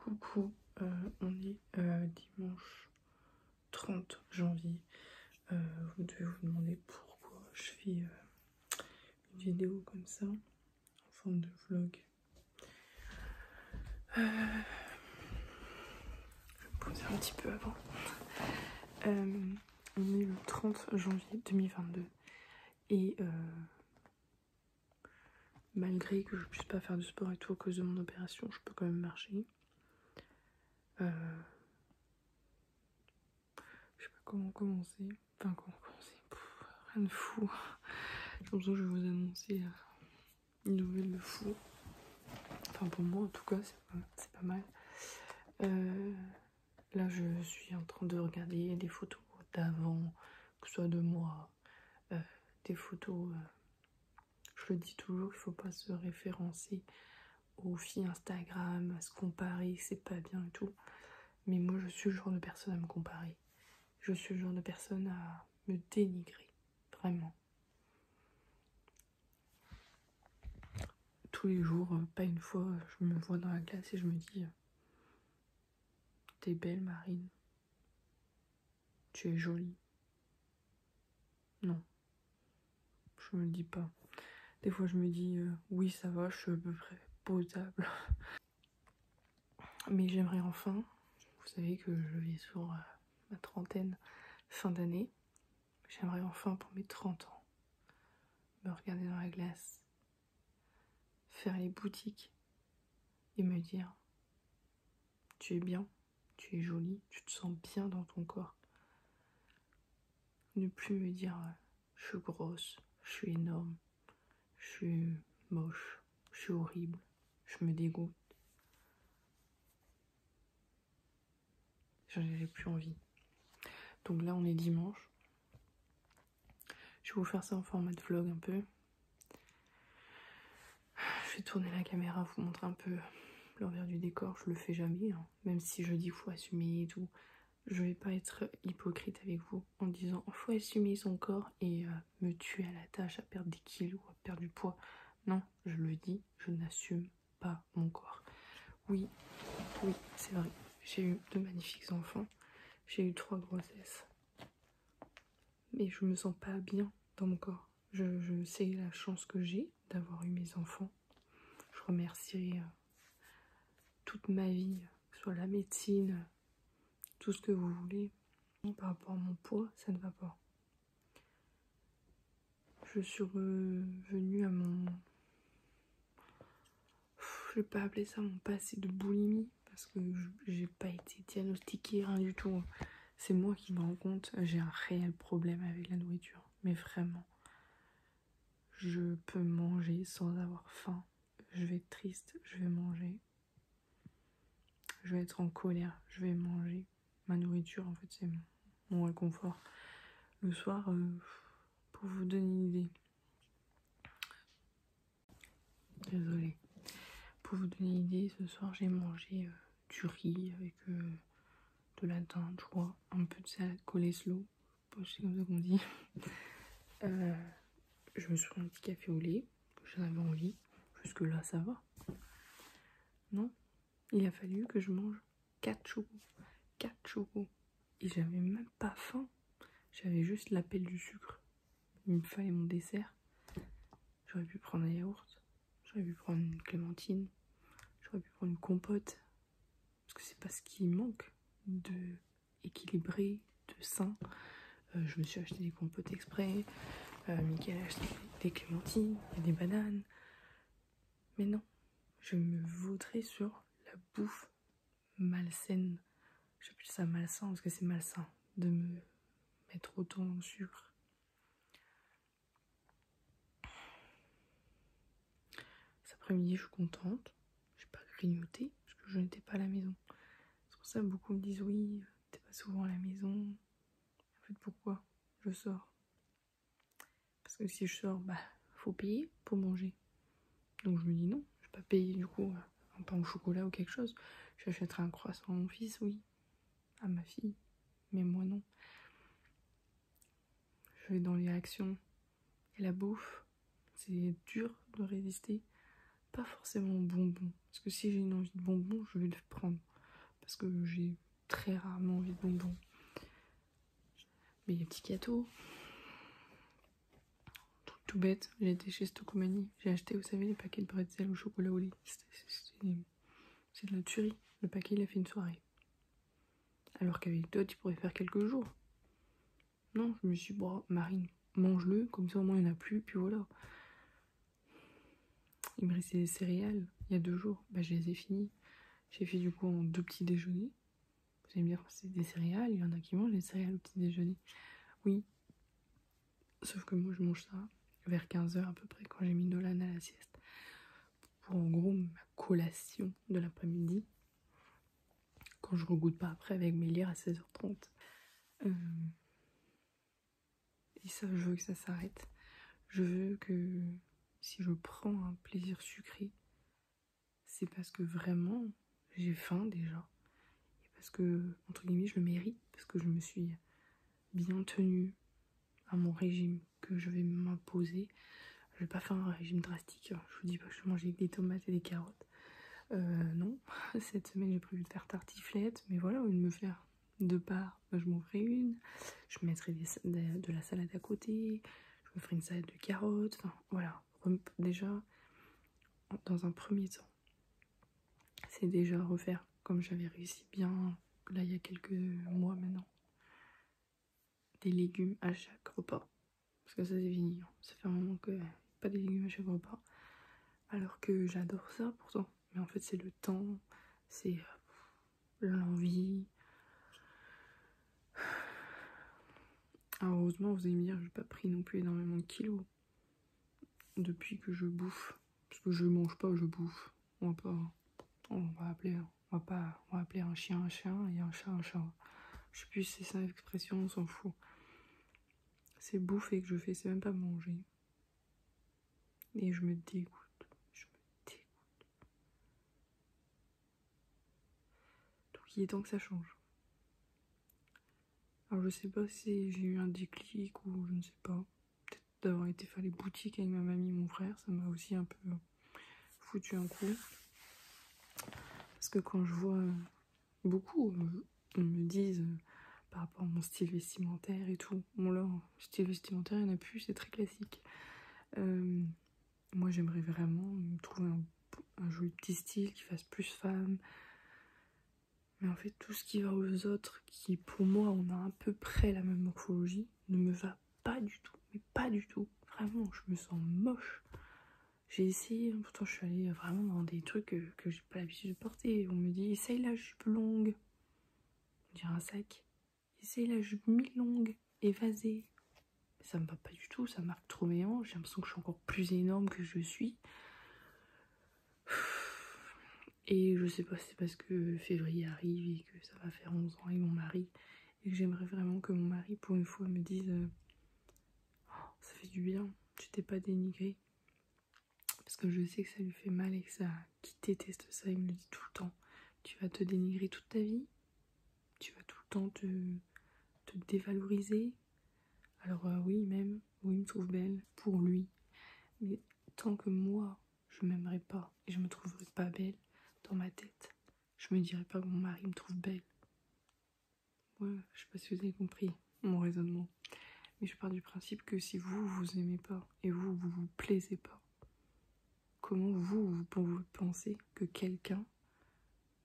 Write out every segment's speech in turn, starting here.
Coucou, on est dimanche 30 janvier. Vous devez vous demander pourquoi je fais une vidéo comme ça, en forme de vlog. Je vais me poser un petit peu avant. On est le 30 janvier 2022 et malgré que je puisse pas faire de sport et tout à cause de mon opération, je peux quand même marcher. Je sais pas comment commencer. Enfin, comment commencer. Rien de fou. J'ai l'impression que je vais vous annoncer une nouvelle de fou. Enfin, pour moi, en tout cas, c'est pas mal. Là, je suis en train de regarder des photos d'avant, que ce soit de moi, des photos. Je le dis toujours, il faut pas se référencer aux filles Instagram, à se comparer, c'est pas bien et tout. Mais moi, je suis le genre de personne à me comparer. Je suis le genre de personne à me dénigrer, vraiment. Tous les jours, pas une fois, je me vois dans la glace et je me dis t'es belle Marine, tu es jolie. Non, je me le dis pas. Des fois je me dis oui ça va, je suis à peu près potable. Mais j'aimerais enfin, vous savez que je vis sur ma trentaine, fin d'année. J'aimerais enfin pour mes 30 ans me regarder dans la glace, faire les boutiques et me dire tu es bien, tu es jolie, tu te sens bien dans ton corps. Ne plus me dire je suis grosse, je suis énorme, je suis moche, je suis horrible, je me dégoûte. J'en ai plus envie. Donc là on est dimanche. Je vais vous faire ça en format de vlog un peu. Je vais tourner la caméra, vous montrer un peu l'envers du décor. Je le fais jamais, hein. Même si je dis qu'il faut assumer et tout. Je vais pas être hypocrite avec vous en disant il faut assumer son corps et me tuer à la tâche à perdre des kilos, à perdre du poids. Non, je le dis, je n'assume pas mon corps. Oui, c'est vrai. J'ai eu de magnifiques enfants. J'ai eu 3 grossesses. Mais je me sens pas bien dans mon corps. Je sais la chance que j'ai d'avoir eu mes enfants. Je remercierai toute ma vie, que ce soit la médecine, tout ce que vous voulez. Par rapport à mon poids, ça ne va pas. Je suis revenue à mon... Je vais pas appeler ça mon passé de boulimie, parce que j'ai pas été diagnostiquée, rien du tout. C'est moi qui me rends compte, j'ai un réel problème avec la nourriture. Mais vraiment. Je peux manger sans avoir faim. Je vais être triste, je vais manger. Je vais être en colère, je vais manger. Ma nourriture, en fait, c'est mon réconfort. Le soir, pour vous donner une idée. Désolée. Pour vous donner une idée, ce soir, j'ai mangé du riz avec de la dinde, je crois. Un peu de salade coleslaw. C'est comme ça qu'on dit. Je me suis pris un petit café au lait. J'en avais envie. Jusque là, ça va. Non, il a fallu que je mange 4 chocos. 4 chocos. Et j'avais même pas faim. J'avais juste l'appel du sucre. Il me fallait mon dessert. J'aurais pu prendre un yaourt. J'aurais pu prendre une clémentine. J'aurais pu prendre une compote. Parce que c'est pas ce qui manque de équilibré, de sain. Je me suis acheté des compotes exprès. Mickaël a acheté des clémentines, et des bananes. Mais non, je me vautrais sur la bouffe malsaine. J'appelle ça malsain parce que c'est malsain de me mettre autant de sucre. Cet après-midi, je suis contente. J'ai pas grignoté parce que je n'étais pas à la maison. C'est pour ça que beaucoup me disent oui, t'es pas souvent à la maison. En fait, pourquoi je sors? Parce que si je sors, bah, faut payer pour manger. Donc je me dis non, je vais pas payer du coup un pain au chocolat ou quelque chose. J'achèterai un croissant à mon fils, oui. À ma fille. Mais moi non. Je vais dans les réactions. Et la bouffe, c'est dur de résister. Pas forcément bonbons. Parce que si j'ai une envie de bonbons, je vais le prendre. parce que j'ai très rarement envie de bonbons. Mais les petits gâteaux, tout bête, j'ai été chez Stocomanie, j'ai acheté, vous savez, les paquets de bretzel au chocolat au lait. C'est de la tuerie. Le paquet, il a fait une soirée. Alors qu'avec d'autres, il pourrait faire quelques jours. Non, je me suis dit, bon, Marine, mange-le, comme ça au moins il n'y en a plus, puis voilà. Il me restait des céréales, il y a 2 jours, bah je les ai finis. J'ai fait du coup en 2 petits déjeuners. Vous allez me dire, c'est des céréales, il y en a qui mangent des céréales au petit déjeuner. Oui, sauf que moi je mange ça vers 15 h à peu près, quand j'ai mis Nolan à la sieste. Pour en gros ma collation de l'après-midi. Quand je regoute pas après avec mes lires à 16h30. Et ça, je veux que ça s'arrête. Je veux que si je prends un plaisir sucré, c'est parce que vraiment j'ai faim déjà. Et parce que, entre guillemets, je le mérite. Parce que je me suis bien tenue à mon régime que je vais m'imposer. Je vais pas faire un régime drastique. Je vous dis pas que je vais manger des tomates et des carottes. Non. Cette semaine, j'ai prévu de faire tartiflette. Mais voilà, au lieu de me faire 2 parts, je m'en ferai une. Je mettrai de la salade à côté. Je me ferai une salade de carottes. Enfin, voilà. Déjà, dans un premier temps, c'est déjà refaire comme j'avais réussi bien, là, il y a quelques mois maintenant, des légumes à chaque repas. Parce que ça, c'est fini. Ça fait un moment que pas des légumes à chaque repas. Alors que j'adore ça pourtant. Mais en fait, c'est le temps, c'est l'envie. Alors, heureusement, vous allez me dire, j'ai pas pris non plus énormément de kilos depuis que je bouffe. Parce que je mange pas, je bouffe. On va appeler un chien et un chat un chat. Je sais plus si c'est ça l'expression, on s'en fout. C'est bouffer que je fais, c'est même pas manger. Et je me dégoûte. Donc il est temps que ça change. Alors je sais pas si j'ai eu un déclic ou je ne sais pas. Peut-être d'avoir été faire les boutiques avec ma mamie et mon frère, ça m'a aussi un peu foutu un coup. Parce que quand je vois beaucoup, on me dise par rapport à mon style vestimentaire et tout. Bon là, style vestimentaire, il n'y en a plus, c'est très classique. Moi j'aimerais vraiment me trouver un joli petit style qui fasse plus femme. Mais en fait, tout ce qui va aux autres, qui pour moi, on a à peu près la même morphologie, ne me va pas du tout. Mais pas du tout. Vraiment, je me sens moche. J'ai essayé, pourtant je suis allée vraiment dans des trucs que j'ai pas l'habitude de porter. On me dit, essaye la jupe longue. On dirait un sac. Essaye la jupe mi-longue, évasée. Ça me va pas du tout, ça marque trop mes hanches. J'ai l'impression que je suis encore plus énorme que je suis. Et je sais pas si c'est parce que février arrive et que ça va faire 11 ans avec mon mari. Et que j'aimerais vraiment que mon mari, pour une fois, me dise oh, ça fait du bien, tu t'es pas dénigré. Parce que je sais que ça lui fait mal et que ça, qu'il déteste ça, il me le dit tout le temps. Tu vas te dénigrer toute ta vie. Tu vas tout le temps te dévaloriser. Alors oui, même, oui, il me trouve belle pour lui. Mais tant que moi, je m'aimerais pas et je me trouverais pas belle dans ma tête, je me dirais pas que mon mari me trouve belle. Ouais, je sais pas si vous avez compris mon raisonnement. Mais je pars du principe que si vous aimez pas et vous plaisez pas, comment vous pensez que quelqu'un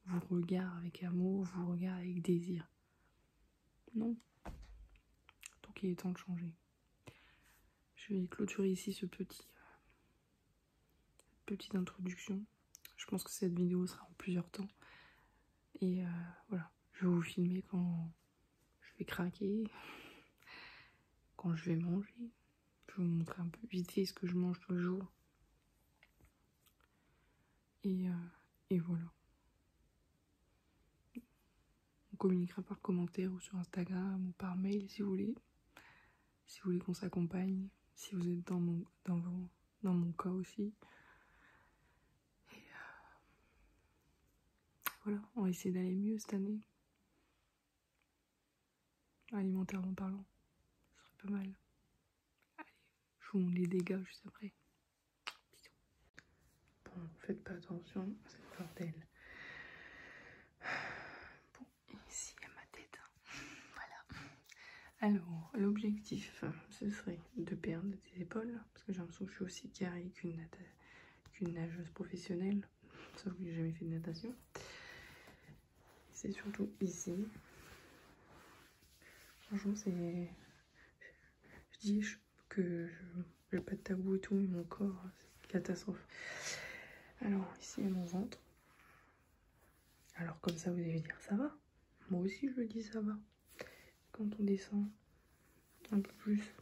vous regarde avec amour, vous regarde avec désir? Non. Donc il est temps de changer. Je vais clôturer ici ce petite introduction. Je pense que cette vidéo sera en plusieurs temps. Et voilà, je vais vous filmer quand je vais craquer, quand je vais manger. Je vais vous montrer un peu vite fait ce que je mange tous les jours. Et voilà. On communiquera par commentaire ou sur Instagram ou par mail si vous voulez. Si vous voulez qu'on s'accompagne. Si vous êtes dans mon cas aussi. Et voilà, on va essayer d'aller mieux cette année. Alimentairement parlant. Ce serait pas mal. Allez, je vous montre les dégâts juste après. Bisous. Bon, faites pas attention à cette bordel. Alors, l'objectif, ce serait de perdre des épaules, parce que j'ai l'impression que je suis aussi carrée qu'une nageuse professionnelle, sauf que j'ai jamais fait de natation. C'est surtout ici. Franchement, c'est... Je dis que je n'ai pas de tabou et tout, mais mon corps, c'est une catastrophe. Alors, ici, il y a mon ventre. Alors, comme ça, vous allez dire, ça va? Moi aussi, je le dis, ça va. Quand on descend un peu plus,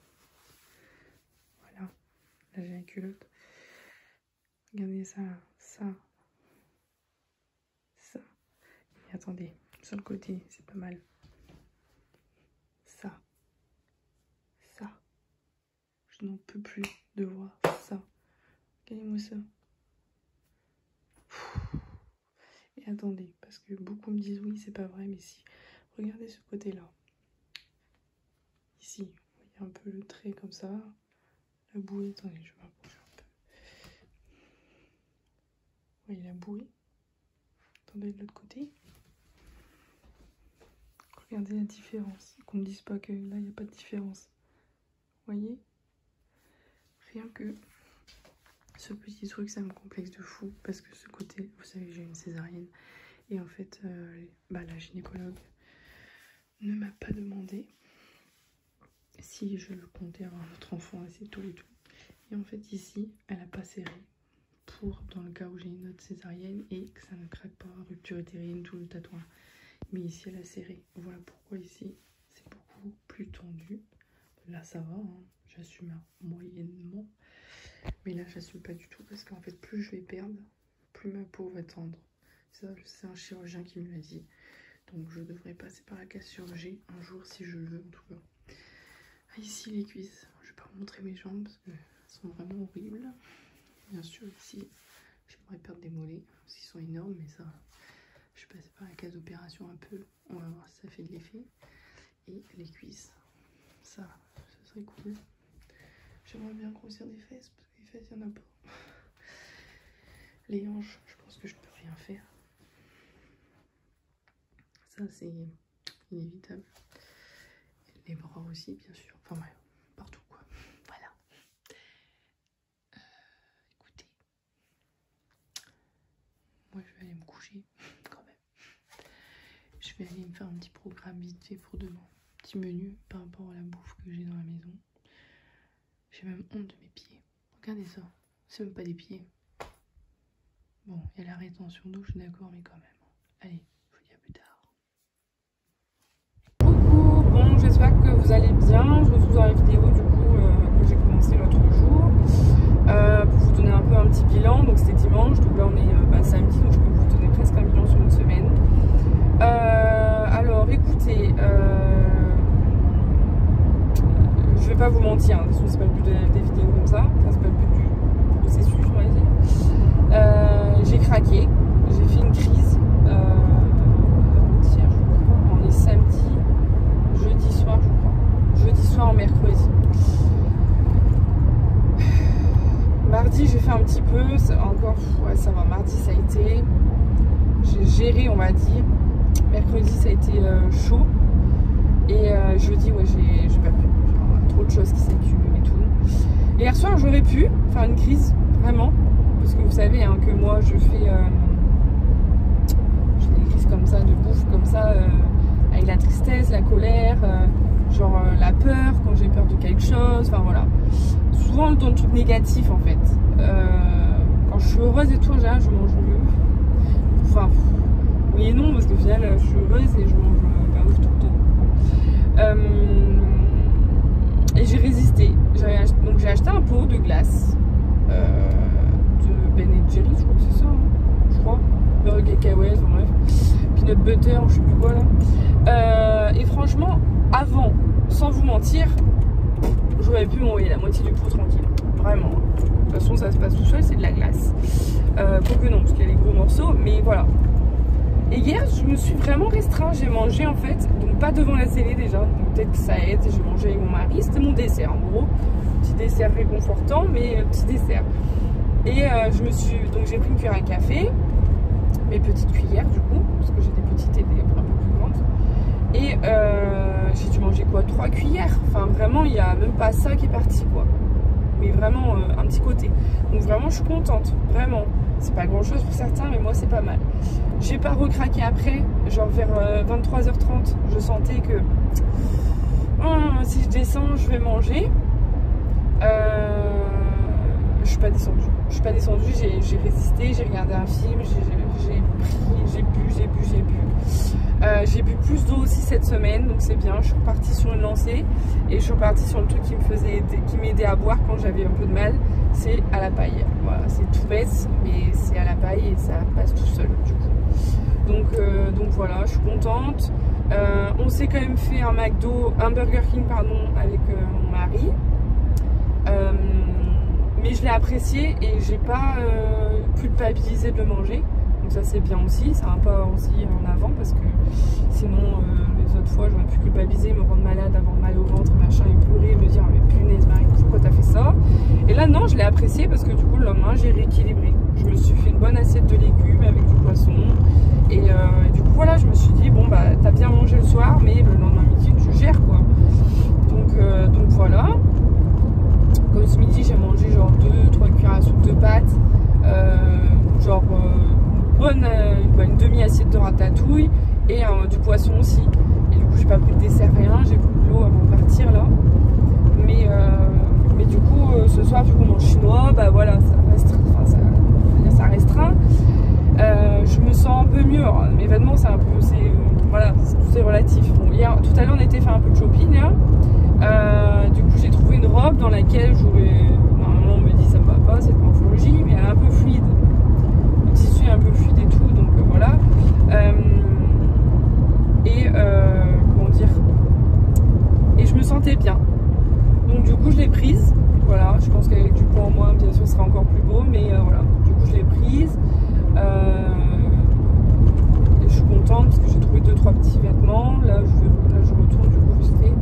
voilà, là j'ai la culotte. Regardez ça, ça, ça. Et attendez, sur le côté, c'est pas mal. Ça, ça. Je n'en peux plus de voir ça. Regardez-moi ça. Et attendez, parce que beaucoup me disent oui, c'est pas vrai, mais si. Regardez ce côté-là. Ici, vous voyez un peu le trait comme ça. La bouée, attendez, je vais m'approcher un peu. Vous voyez la bouée. Attendez de l'autre côté. Regardez la différence. Qu'on ne dise pas que là, il n'y a pas de différence. Vous voyez? Rien que ce petit truc, ça me complexe de fou. Parce que ce côté, vous savez, j'ai une césarienne. Et en fait, la gynécologue ne m'a pas demandé si je comptais avoir notre enfant, et c'est tout et tout. Et en fait, ici, elle n'a pas serré pour, dans le cas où j'ai une autre césarienne et que ça ne craque pas, rupture utérine, tout le tatouage. Mais ici, elle a serré. Voilà pourquoi ici, c'est beaucoup plus tendu. Là, ça va, hein. J'assume moyennement. Mais là, j'assume pas du tout parce qu'en fait, plus je vais perdre, plus ma peau va tendre. Ça, c'est un chirurgien qui me l'a dit. Donc, je devrais passer par la case chirurgie un jour si je le veux, en tout cas. Ici, les cuisses. Je vais pas vous montrer mes jambes parce qu'elles sont vraiment horribles. Bien sûr, ici, j'aimerais perdre des mollets. Parce qu'ils sont énormes, mais ça, je suis passée par la case opération un peu. On va voir si ça fait de l'effet. Et les cuisses. Ça serait cool. J'aimerais bien grossir des fesses parce que les fesses, il n'y en a pas. Les hanches, je pense que je peux rien faire. Ça, c'est inévitable. Les bras aussi, bien sûr. Enfin, bref, partout, quoi. Voilà. Écoutez. Moi, je vais aller me coucher, quand même. Je vais aller me faire un petit programme vite fait pour demain. Petit menu par rapport à la bouffe que j'ai dans la maison. J'ai même honte de mes pieds. Regardez ça. C'est même pas des pieds. Bon, il y a la rétention d'eau, je suis d'accord, mais quand même. Allez, je vous dis à plus tard. Coucou, bon, j'espère que vous allez bien. Je vous retrouve dans la vidéo du coup que j'ai commencé l'autre jour. Pour vous donner un peu un petit bilan. Donc c'était dimanche, donc là on est samedi, donc je peux vous donner presque un bilan sur une semaine. Alors écoutez, je vais pas vous mentir, hein, de toute façon c'est pas le but des vidéos comme ça, enfin, c'est pas le but du processus, on va dire. J'ai craqué, j'ai fait une crise. Tiens, je crois, on est samedi, jeudi soir, je crois. Jeudi soir en mercredi. Mardi, j'ai fait un petit peu, encore, ouais, ça va. Mardi, ça a été, j'ai géré, on va dire. Mercredi, ça a été chaud. Et jeudi, ouais, j'ai pas pu. Genre, trop de choses qui s'accumulent et tout. Et hier soir, j'aurais pu faire une crise, vraiment. Parce que vous savez hein, que moi, je fais des crises comme ça, de bouffe comme ça, avec la tristesse, la colère, la peur, quand j'ai peur de quelque chose, enfin voilà. Souvent dans le truc négatif en fait. Quand je suis heureuse et tout, en général, je mange mieux. Enfin, oui et non, parce qu'au final, je suis heureuse et je mange pas ouf tout le temps. Et j'ai résisté. Donc j'ai acheté un pot de glace de Ben & Jerry's, je crois que c'est ça. Hein, je crois. Beurre de cacahuètes, enfin bref. Peanut butter, je sais plus quoi là. Et franchement, avant, sans vous mentir, j'aurais pu m'envoyer la moitié du pot tranquille. Vraiment. De toute façon, ça se passe tout seul, c'est de la glace. Quoique non, parce qu'il y a les gros morceaux, mais voilà. Et hier, je me suis vraiment restreint. J'ai mangé en fait, donc pas devant la télé déjà, donc peut-être que ça aide. J'ai mangé avec mon mari, c'était mon dessert en gros. Petit dessert réconfortant, mais petit dessert. Et donc j'ai pris une cuillère à café, mes petites cuillères du coup, parce que j'ai des petites et des un peu plus grandes. Et j'ai dû manger quoi, 3 cuillères. Enfin, vraiment, il n'y a même pas ça qui est parti, quoi. Mais vraiment, un petit côté. Donc vraiment, je suis contente. Vraiment. C'est pas grand-chose pour certains, mais moi, c'est pas mal. J'ai pas recraqué après. Genre, vers 23h30, je sentais que... si je descends, je vais manger. Je suis pas descendue. Je suis pas descendue, j'ai résisté, j'ai regardé un film, j'ai bu. J'ai bu plus d'eau aussi cette semaine, donc c'est bien. Je suis repartie sur une lancée et je suis repartie sur le truc qui m'aidait à boire quand j'avais un peu de mal. C'est à la paille. Voilà, c'est tout bête, mais c'est à la paille et ça passe tout seul du coup. Donc voilà, je suis contente. On s'est quand même fait un Burger King pardon, avec mon mari. Mais je l'ai apprécié et j'ai pas culpabilisé de le manger. Donc ça c'est bien aussi, ça a un pas aussi en avant parce que sinon les autres fois j'aurais pu culpabiliser, me rendre malade, avoir mal au ventre, machin et pleurer et me dire mais punaise Marie, pourquoi t'as fait ça? Et là non, je l'ai apprécié parce que du coup le lendemain j'ai rééquilibré. Je me suis fait une bonne assiette de légumes avec du poisson et du coup voilà, je me suis dit bon bah t'as bien mangé le soir mais le lendemain midi tu gères quoi. Donc voilà. Comme ce midi j'ai mangé genre 2-3 cuillères à soupe de pâtes, une demi-assiette de ratatouille et du poisson aussi. Et du coup j'ai pas pris de dessert, rien, j'ai pris de l'eau avant de partir là. Mais du coup ce soir vu qu'on mange chinois, bah voilà, ça restreint. Je me sens un peu mieux. Alors, mes vêtements c'est un peu, voilà, tout est relatif. Bon, tout à l'heure on était faire un peu de shopping hein. Du coup j'ai trouvé une robe dans laquelle normalement on me dit ça me va pas, cette morphologie, mais elle est un peu fluide, le tissu est un peu fluide et tout, donc voilà. Comment dire, et je me sentais bien, donc du coup je l'ai prise. Voilà, je pense qu'avec du poids en moins bien sûr ce sera encore plus beau, mais voilà, du coup je l'ai prise. Et je suis contente parce que j'ai trouvé 2-3 petits vêtements. Là je retourne du coup vite fait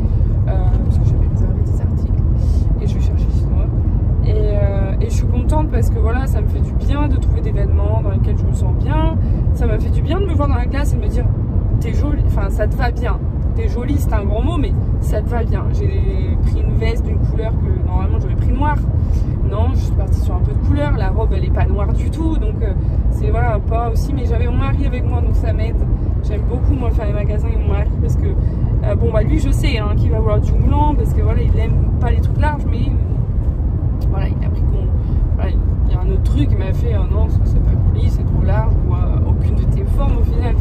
parce que j'avais réservé des articles et je vais chercher chinois. Et je suis contente parce que voilà, ça me fait du bien de trouver des vêtements dans lesquels je me sens bien. Ça m'a fait du bien de me voir dans la glace et de me dire t'es jolie, enfin ça te va bien. T'es jolie, c'est un grand mot, mais ça te va bien. J'ai pris une veste d'une couleur que normalement j'aurais pris noire. Non, je suis partie sur un peu de couleur. La robe elle est pas noire du tout, donc c'est voilà pas aussi. Mais j'avais mon mari avec moi, donc ça m'aide. J'aime beaucoup moi faire les magasins avec mon mari parce que bon bah lui je sais hein, qu'il va vouloir du moulant parce que voilà il aime pas les trucs larges, mais voilà il a pris voilà, il y a un autre truc il m'a fait non c'est pas joli, c'est trop large, je vois aucune de tes formes au final.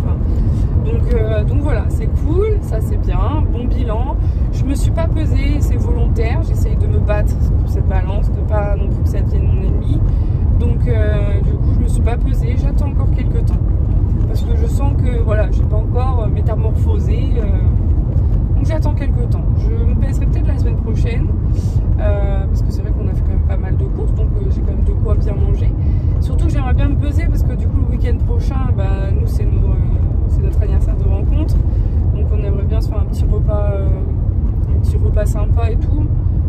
Donc voilà, c'est cool, ça c'est bien, bon bilan. Je me suis pas pesée, c'est volontaire, j'essaye de me battre pour cette balance, de pas non plus que ça devienne mon ennemi. Donc du coup je me suis pas pesée, j'attends encore quelques temps parce que je sens que voilà, j'ai pas encore métamorphosé. Donc j'attends quelques temps. Je me pèserai peut-être la semaine prochaine parce que c'est vrai qu'on a fait quand même pas mal de courses, donc j'ai quand même de quoi bien manger. Surtout que j'aimerais bien me peser parce que du coup le week-end prochain, bah, nous c'est notre anniversaire de rencontre, donc on aimerait bien se faire un petit repas sympa et tout.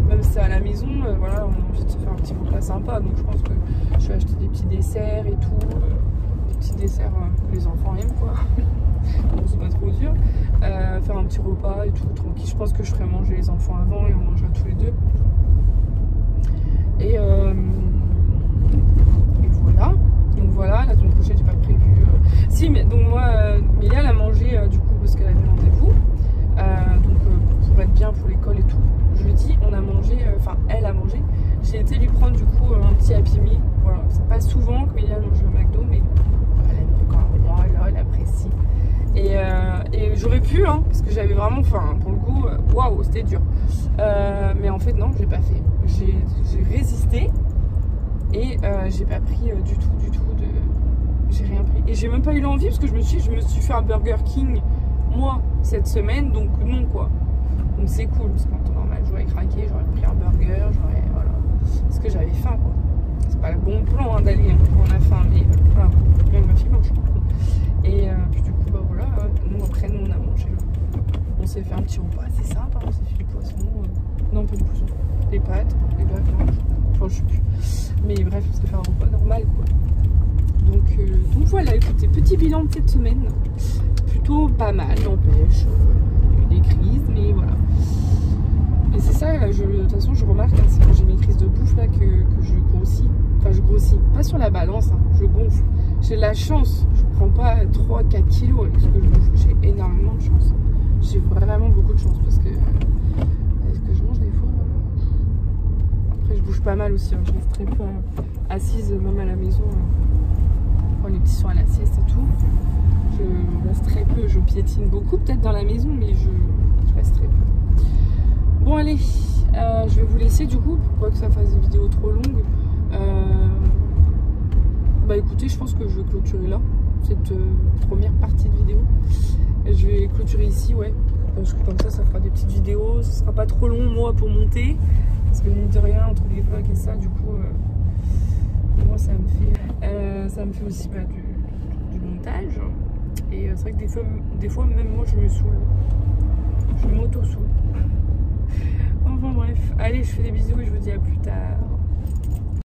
Même si c'est à la maison, voilà, on a envie de se faire un petit repas sympa, donc je pense que je vais acheter des petits desserts et tout, des petits desserts que les enfants aiment quoi. Donc c'est pas trop dur. Faire un petit repas et tout, tranquille. Je pense que je ferai manger les enfants avant et on mangera tous les deux. Et voilà. Donc voilà, la semaine prochaine j'ai pas prévu. Si, mais donc moi, Mélia elle a mangé du coup parce qu'elle avait rendez-vous. Pour être bien pour l'école et tout. Jeudi, on a mangé, enfin elle a mangé. J'ai été lui prendre du coup un petit Happy Meal. Voilà, c'est pas souvent que Mélia mange au McDo, mais elle aime quand même, elle apprécie. Et j'aurais pu, hein, parce que j'avais vraiment faim. Pour le coup, waouh, c'était dur. Mais en fait, non, j'ai pas fait. J'ai résisté et j'ai pas pris du tout j'ai rien pris. Et j'ai même pas eu l'envie parce que je me suis fait un Burger King moi cette semaine, donc non quoi. Donc c'est cool parce qu'en temps normal, j'aurais craqué, j'aurais pris un burger, voilà. Parce que j'avais faim quoi. C'est pas le bon plan hein, d'aller quand on a faim, mais voilà, même ma fille mange. Et puis du coup bah voilà, nous après nous on a mangé, on s'est fait un petit repas assez simple, hein, on s'est fait du poisson, non pas du poisson, des pâtes, des bœufs, enfin je sais plus. Mais bref, on s'est fait un repas normal quoi. Donc voilà, écoutez, petit bilan de cette semaine, plutôt pas mal, n'empêche, il y a eu des crises, mais voilà. Et c'est ça, de toute façon, je remarque, hein, c'est quand j'ai mes crises de bouffe là que je grossis. Enfin, je grossis, pas sur la balance, hein, je gonfle. J'ai la chance, je prends pas 3-4 kilos avec ce que je bouffe. J'ai énormément de chance. J'ai vraiment beaucoup de chance parce que ce que je mange des fois. Après, je bouge pas mal aussi, hein, je reste très peu assise, même à la maison. Quand les petits sont à la sieste et tout. Je reste très peu, je piétine beaucoup peut-être dans la maison, mais je reste très peu. Bon allez, je vais vous laisser du coup, pour pas que ça fasse des vidéos trop longues. Bah écoutez, je pense que je vais clôturer là, cette première partie de vidéo. Je vais clôturer ici, ouais, parce que comme ça fera des petites vidéos, ce sera pas trop long moi pour monter, parce que mine de rien, entre les vlogs et ça, du coup, moi ça me fait aussi bah, du montage. Et c'est vrai que des fois même moi je me saoule. Je m'auto-saoule. Enfin bref, allez, je fais des bisous et je vous dis à plus tard.